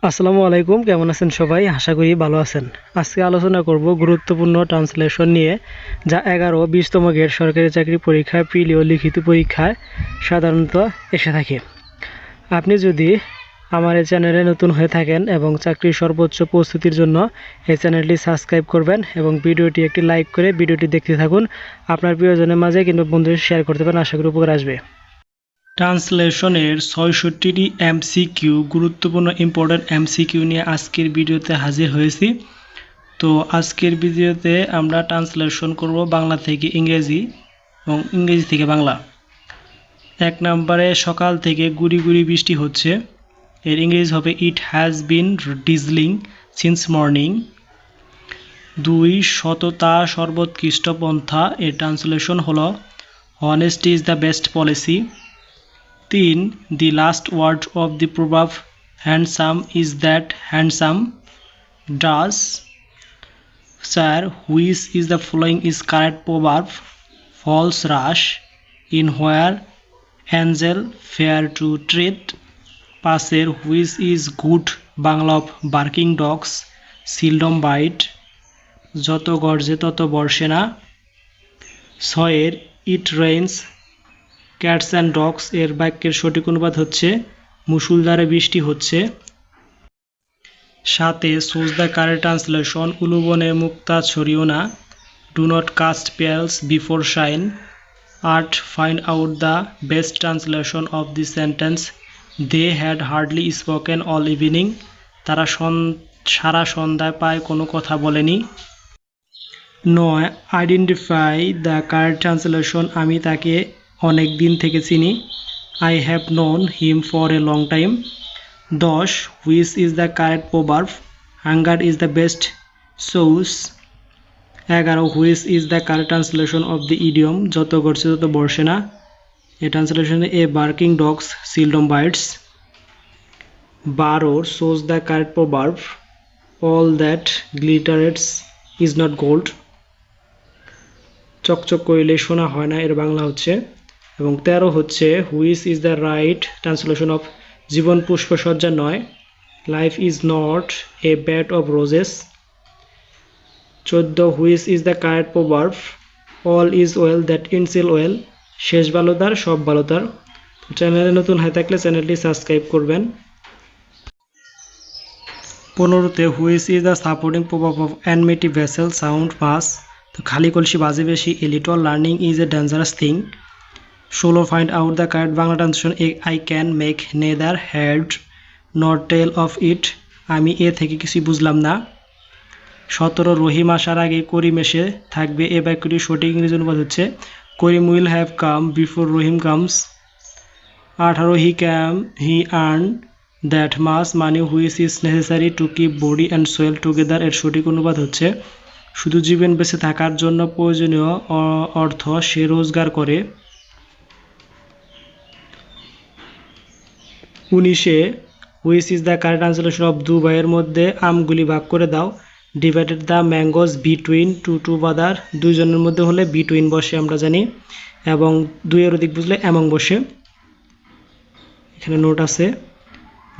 আসসালামু আলাইকুম, কেমন আছেন সবাই? আশা করি ভালো আছেন। আজকে আলোচনা করব গুরুত্বপূর্ণ ট্রান্সলেশন নিয়ে, যা 11-20তম গ্রেড সরকারি চাকরি পরীক্ষায় প্রিলি ও লিখিত পরীক্ষায় সাধারণত এসে থাকে। আপনি যদি আমার এই চ্যানেলে নতুন হয়ে থাকেন এবং চাকরির সর্বোচ্চ প্রস্তুতির জন্য এই চ্যানেলটি সাবস্ক্রাইব করবেন এবং ভিডিওটি একটি লাইক করে ভিডিওটি দেখতে থাকুন। আপনার প্রিয়জনের মাঝে কিংবা বন্ধুদের শেয়ার করতে পারেন, আশা করি উপকার আসবে। ট্রান্সলেশনের ৬৬টি এমসিকিউ, গুরুত্বপূর্ণ ইম্পর্টেন্ট এমসিকিউ নিয়ে আজকের ভিডিওতে হাজির হয়েছি। তো আজকের ভিডিওতে আমরা ট্রান্সলেশন করব বাংলা থেকে ইংরেজি এবং ইংরেজি থেকে বাংলা। ১ নম্বরে সকাল থেকে গুড়ি গুড়ি বৃষ্টি হচ্ছে, এর ইংরেজি হবে ইট হ্যাজ বিন ডিজলিং সিন্স মর্নিং। ২ সততা সর্বোৎকৃষ্ট পন্থা, এর ট্রান্সলেশন হলো honesty is the best policy. ৩ the last word of the proverb handsome is that handsome does। ৪ which is the following is correct proverb false rush in where angel fair to treat। ৫ which is good Bangla of barking dogs seldom bite, যত গর্জে তত বর্ষে না। ৬ it rains cats and dogs, এর বাক্যের সঠিক অনুবাদ হচ্ছে মুষলধারে বৃষ্টি হচ্ছে। ৭ চুজ দ্য কারেক্ট ট্রান্সলেশন উলুবনে মুক্তা ছড়িও না, do not cast pearls before swine. ৮ find out the best translation of the sentence they had hardly spoken all evening, তারা সারা সন্ধ্যায় প্রায় কোনো কথা বলেনি। ৯ আইডেন্টিফাই দ্য কারেক্ট ট্রান্সলেশন আমি তাকে অনেক দিন থেকে চিনি, I have known him for a long time. ১০ which is the correct proverb hunger is the best sauce. ১১ which is the correct translation of the idiom যত ঘটছে তত বর্ষে না, এ ট্রান্সলেশনে a barking dogs seldom bites. ১২ choose the correct proverb all that glitters is not gold, চকচক করিলে সোনা হয় না, এর বাংলা হচ্ছে। এবং ১৩ হচ্ছে which is the right translation of জীবন পুষ্পসজ্জা নয়, life is not a bed of roses. ১৪ which is the correct proverb all is well that ends well, শেষ ভালো তার সব ভালো তার। চ্যানেলে নতুন হয়ে থাকলে চ্যানেলটি সাবস্ক্রাইব করবেন। ১৫তে which is the supporting proverb of empty vessel sound much, তো খালি কলসি বাজে বেশি, a little learning is a dangerous thing. ১৬ find out the correct Bangla translation I can make neither head not tail of it, আমি এ থেকে কিছুই বুঝলাম না। ১৭ রহিম আসার আগে করিম এসে থাকবে, এ বাক্যটির সঠিক ইংরেজি অনুবাদ হচ্ছে Karim will have come before Rahim comes. ১৮ he earn that much money which is necessary to keep body and soul together, এর সঠিক অনুবাদ হচ্ছে শুধু জীবন বেঁচে থাকার জন্য প্রয়োজনীয় অর্থ সে রোজগার করে। ১৯ which is the correct translation of দু ভাইয়ের মধ্যে আমগুলি ভাগ করে দাও, divided the mangoes between two brother, দুইজনের মধ্যে হলে বিটুইন বসে আমরা জানি, এবং দুইয়ের অধিক বুঝলে এমং বসে। এখানে নোট আছে।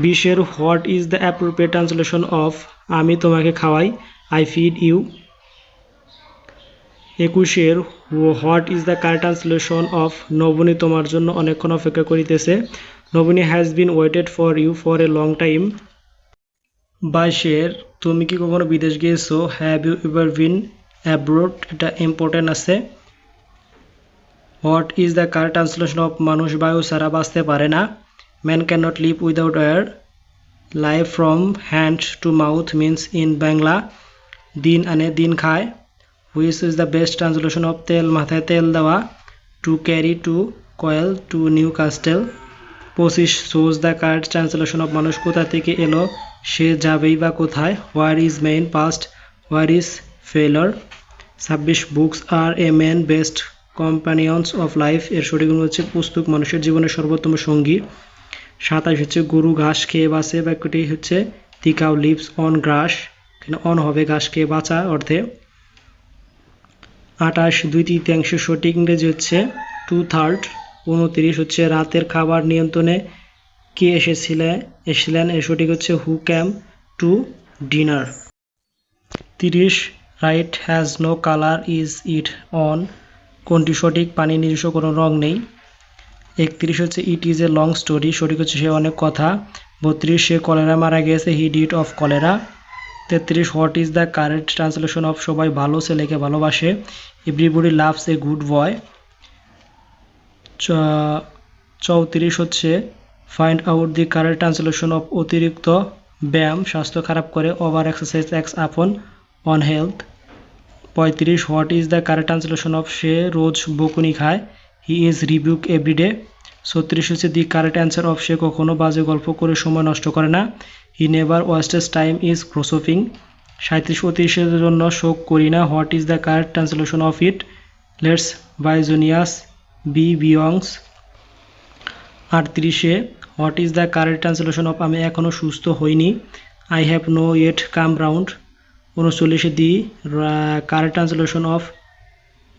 ২০ what is the appropriate translation of আমি তোমাকে খাওয়াই, I feed you. ২১ what is the correct translation of Nabani তোমার জন্য অনেকক্ষণ অপেক্ষা করিতেছে, Nabani has been waited for you for a long time. ২২ তুমি কি কখনো বিদেশ গিয়েছো, have you ever been abroad, এটা ইম্পর্টেন্ট আছে। What is the correct translation of মানুষ বায়ু ছাড়া বাঁচতে পারে না, man can not live without air. Life from hand to mouth means in Bangla দিন আনে দিন খায়। Which is the best translation of তেল মাথায় তেল দেওয়া, to carry to coal to Newcastle. ২৫ choose the correct translation of মানুষ কোথা থেকে এলো, সে যাবেই বা কোথায়, where is main past, where is failure. ২৬ books are a man best companions of life, এর সঠিক হচ্ছে পুস্তক মানুষের জীবনের সর্বোত্তম সঙ্গী। ২৭ হচ্ছে গরু ঘাস খেয়ে বাঁচে, বাক্যটি হচ্ছে the cow lives on grass, এখানে অন হবে ঘাস খেয়ে বাঁচা অর্থে। ২৮ ২/৩ সঠিক ইংরেজি হচ্ছে 2/3। ২৯ হচ্ছে রাতের খাবার নিয়ন্ত্রণে কে এসেছিলে, এসেছিলেন, এর সঠিক হচ্ছে who came to dinner. 30 right has no colour is it on, কোনটি সঠিক? পানির নিজস্ব কোনো রং নেই। 31 হচ্ছে it is a long story, সঠিক হচ্ছে সে অনেক কথা। 32 সে কলেরা মারা গেছে, হি ডিড অফ কলেরা। 33 হোয়াট ইজ দ্য কারেক্ট ট্রান্সলেশন অফ সবাই ভালো ছেলেকে ভালোবাসে, everybody loves a good boy. 34 হচ্ছে find out the correct translation of অতিরিক্ত ব্যায়াম স্বাস্থ্য খারাপ করে, over exercise acts upon on health. 35 what is the correct translation of সে রোজ বকুনি খায়, হি ইজ রিবিউক এভরিডে। 36 হচ্ছে দি কারেক্ট অ্যান্সার অফ সে কখনো বাজে গল্প করে সময় নষ্ট করে না, he never wastes time is gossiping. 37 অতিশের জন্য শোক করি না, what is the correct translation of it, let's bygones be bygones. 38 হোয়াট is the correct translation of আমি এখনও সুস্থ হইনি, I have no yet come round. 39 the correct translation of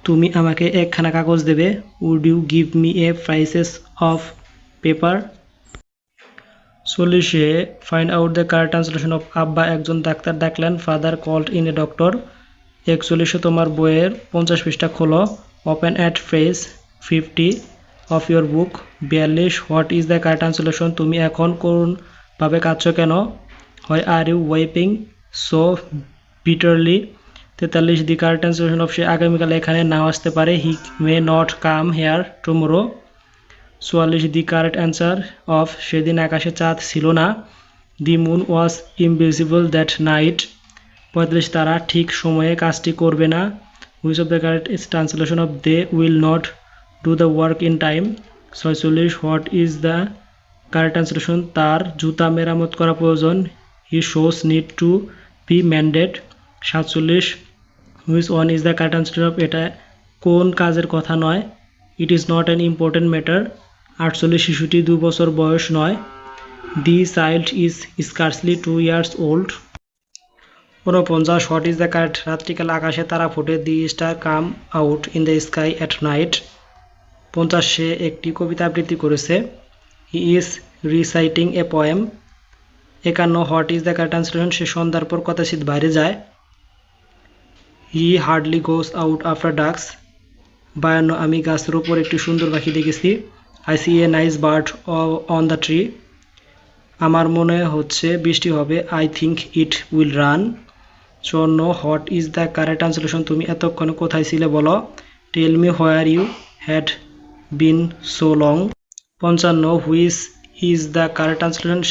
তুমি আমাকে একখানা কাগজ দেবে, would you give me a pieces of paper. 40 find out the correct translation of আব্বা একজন ডাক্তার ডাকলেন, father called in a doctor. 41 তোমার বইয়ের 50 পৃষ্ঠা খোলো, open at phrase 50 of your book. 42 what is the correct translation তুমি এখন কোনভাবে কাঁদছো কেন, why are you weeping so bitterly. 43 the correct translation of সে আগামীকাল এখানে নাও আসতে পারে, he may not come here tomorrow. 44 the correct answer of সেদিন আকাশে চাঁদ ছিল না, the moon was invisible that night. 45 তারা ঠিক সময়ে কাজটি করবে না, which of the correct translation of they will not do the work in time. 46 what is the correct translation তার জুতা মেরামত করা প্রয়োজন, he shoes need to be mended. 47 which one is the correct translation of এটা কোন কাজের কথা নয়, it is not an important matter. 48 শিশুটি 2 বছর বয়স নয়, the child is scarcely 2 years old. 49 what is the correct রাত্রিকাল আকাশে তারা ফোটে, the star come out in the sky at night. 50 সে একটি কবিতা আবৃত্তি করেছে, he is reciting a poem. 51 what is the correct translation সে সন্ধ্যার পর কথাশীত বাইরে যায়, he hardly goes out after dusk. 52 আমি গাছের উপর একটি সুন্দর পাখি দেখেছি, I see a nice bird on the tree. আমার মনে হচ্ছে বৃষ্টি হবে, I think it will rain. 54 what is the correct translation তুমি এতক্ষণে কোথায় ছিলে বলো, tell me where you had been so long. 55 which is the correct translation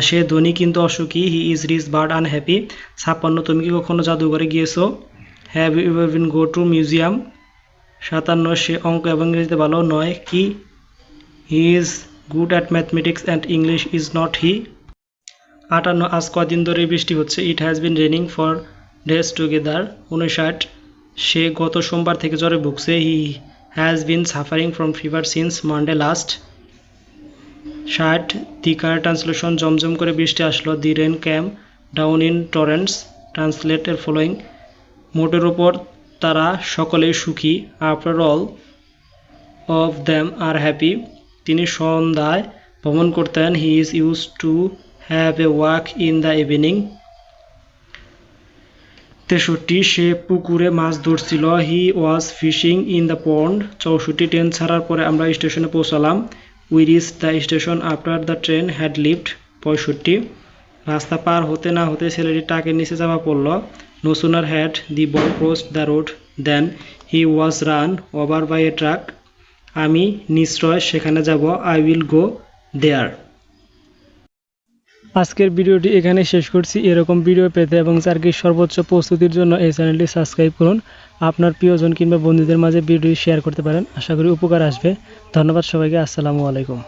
সে ধনী কিন্তু অসুখী, he is rich but unhappy. 56 তুমি কি কখনো জাদুঘরে গিয়েছো, have you ever been go to museum. 57 সে অঙ্ক এবং ইংরেজিতে ভালো নয়, কি he is good at mathematics and English is not he. 58 আজ কদিন ধরে বৃষ্টি হচ্ছে, it has been raining for days together. 59 সে গত সোমবার থেকে জ্বরে ভুগছে, he has been suffering from fever since Monday last. 60 the correct translation জমজম করে বৃষ্টি আসলো, the rain came down in torrents. Translate এর ফলোয়িং মোটের ওপর তারা সকলেই সুখী, after all of them are happy. তিনি সন্ধ্যায় ভ্রমণ করতেন, he is use to have a walk in the evening. 63 সে পুকুরে মাছ ধরছিল, he was fishing in the pond. 64 train ছাড়ার পরে আমরা স্টেশনে পৌঁছালাম, we reach the station after the train had left. 65 রাস্তা পার হতে না হতে ছেলেটি ট্রাকের নিচে চাপা পড়ল, no sooner had the boy crossed the road then he was run over by a truck. আমি নিশ্চয় সেখানে যাব, আই উইল গো দেয়ার। আজকের ভিডিওটি এখানে শেষ করছি। এরকম ভিডিও পেতে এবং চাকরির সর্বোচ্চ প্রস্তুতির জন্য এই চ্যানেলটি সাবস্ক্রাইব করুন। আপনার প্রিয়জন কিংবা বন্ধুদের মাঝে ভিডিও শেয়ার করতে পারেন, আশা করি উপকার আসবে। ধন্যবাদ সবাইকে, আসসালামু আলাইকুম।